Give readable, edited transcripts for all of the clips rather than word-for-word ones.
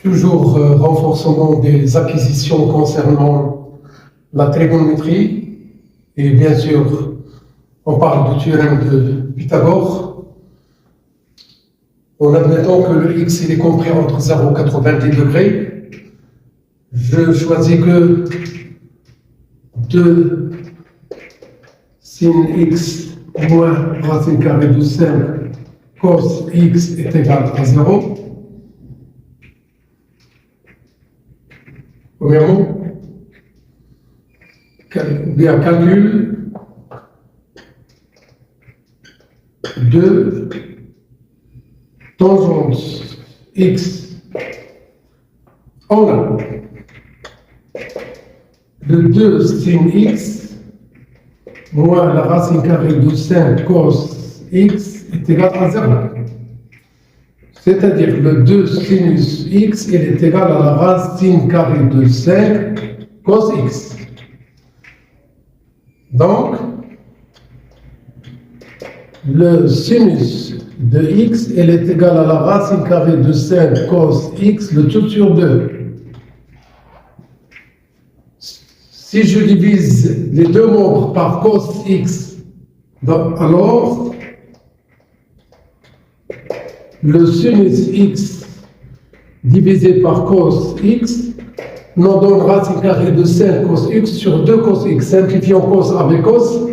Toujours renforcement des acquisitions concernant la trigonométrie. Et bien sûr, on parle du théorème de Pythagore. En admettant que le x il est compris entre 0 et 90 degrés, je choisis que 2 sin x moins racine carrée de 5 cos x est égal à 0. Premièrement, bien calcul de tangente x. On a le 2 sin x moins la racine carrée de 5 cos x est égal à 0. C'est-à-dire le 2 sinus x il est égal à la racine carrée de 5 cos x. Donc, le sinus de x il est égal à la racine carrée de 5 cos x, le tout sur 2. Si je divise les deux membres par cos x, donc alors le sinus x divisé par cos x nous donne racine carrée de 5 cos x sur 2 cos x. Simplifions cos avec cos.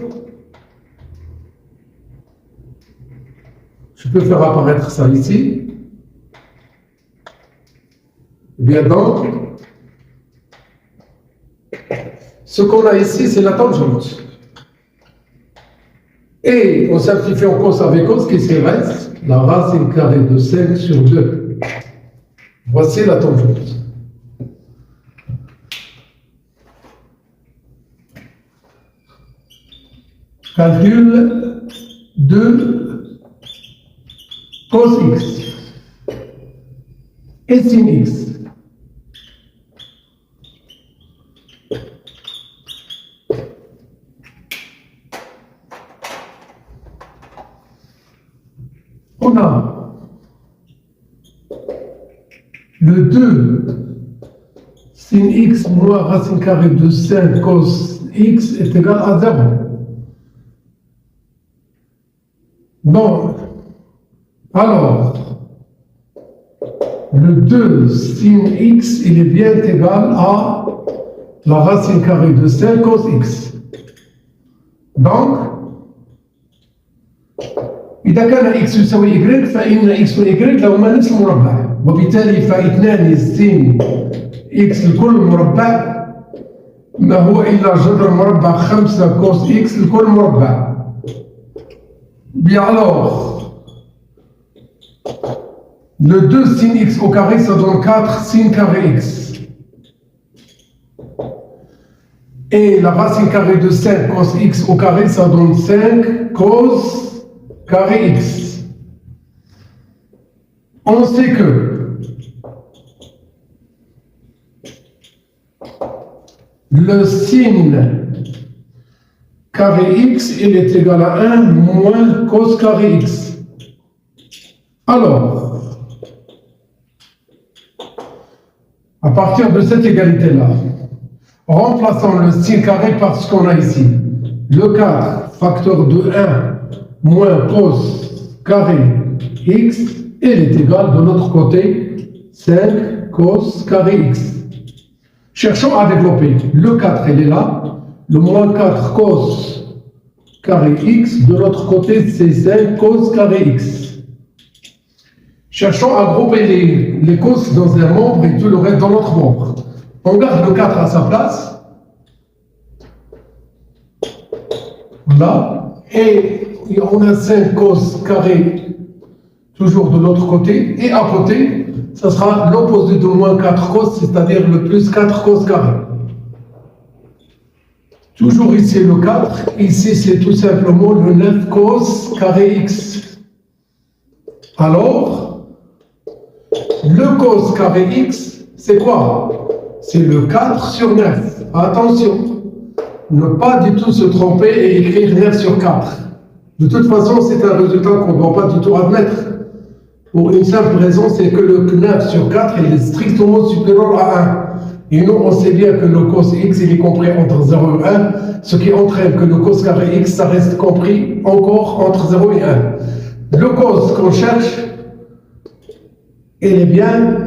Je peux faire apparaître ça ici. Bien donc, ce qu'on a ici, c'est la tangente. Et on simplifie en cos avec cos, qu'est-ce qu'il reste? La racine carrée de 5 sur 2. Voici la tangente. Calcul de cos x et sin x. On a le 2 sin x moins racine carrée de 5 cos x est égal à 0. Bon, alors, le 2 sin x il est bien égal à la racine carrée de 5 cos x. Donc, إذا كان x يساوي y فإن x و y لهما نفس المربع، وبالتالي فاثنان sin x لكل مربع ما هو إلا جذر مربع 5 cos x لكل مربع. Bien alors, le 2 sin x au carré ça donne 4 sin carré x. Et la racine carrée de 5 cos x au carré ça donne 5 cos carré x. On sait que le sin carré x il est égal à 1 moins cos carré x. Alors, à partir de cette égalité-là, remplaçons le sin carré par ce qu'on a ici. Le 4 facteur de 1 moins cos carré x, il est égal de l'autre côté 5 cos carré x. Cherchons à développer. Le 4 il est là, le moins 4 cos carré x, de l'autre côté c'est 5 cos carré x. Cherchons à grouper les cos dans un membre et tout le reste dans l'autre membre. On garde le 4 à sa place. Voilà. Et on a 5 cos carré toujours de l'autre côté. Et à côté, ça sera l'opposé de moins 4 cos, c'est-à-dire le plus 4 cos carré. Toujours ici le 4. Ici, c'est tout simplement le 9 cos carré x. Alors, le cos carré x, c'est quoi? C'est le 4 sur 9. Attention, ne pas du tout se tromper et écrire 9 sur 4. De toute façon, c'est un résultat qu'on ne doit pas du tout admettre. Pour une simple raison, c'est que le 9 sur 4 il est strictement supérieur à 1. Et nous, on sait bien que le cos x il est compris entre 0 et 1, ce qui entraîne que le cos carré x, ça reste compris encore entre 0 et 1. Le cos qu'on cherche, il est bien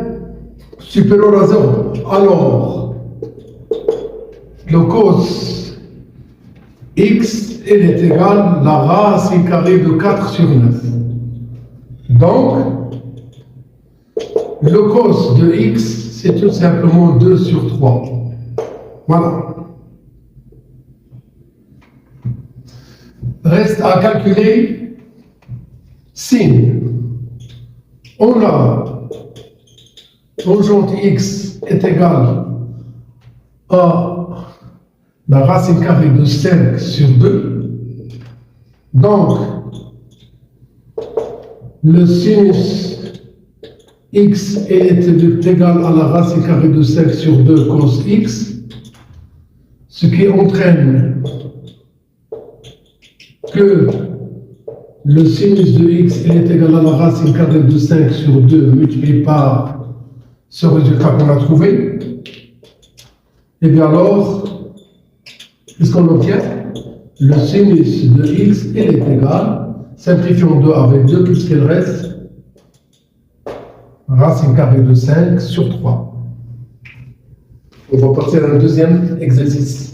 supérieur à 0. Alors, le cos x, il est égal à la racine carrée de 4 sur 9. Donc, le cos de x, c'est tout simplement 2 sur 3. Voilà. Reste à calculer sin. On a tangente x est égale à la racine carrée de 5 sur 2. Donc, le sinus x est égal à la racine carrée de 5 sur 2 cos x, ce qui entraîne que le sinus de x est égal à la racine carrée de 5 sur 2 multiplié par ce résultat qu'on a trouvé. Et bien alors, qu'est-ce qu'on obtient? Le sinus de x est égal, simplifions 2 avec 2, qu'est-ce qu'il reste? Racine carrée de 5 sur 3. On va passer à un deuxième exercice.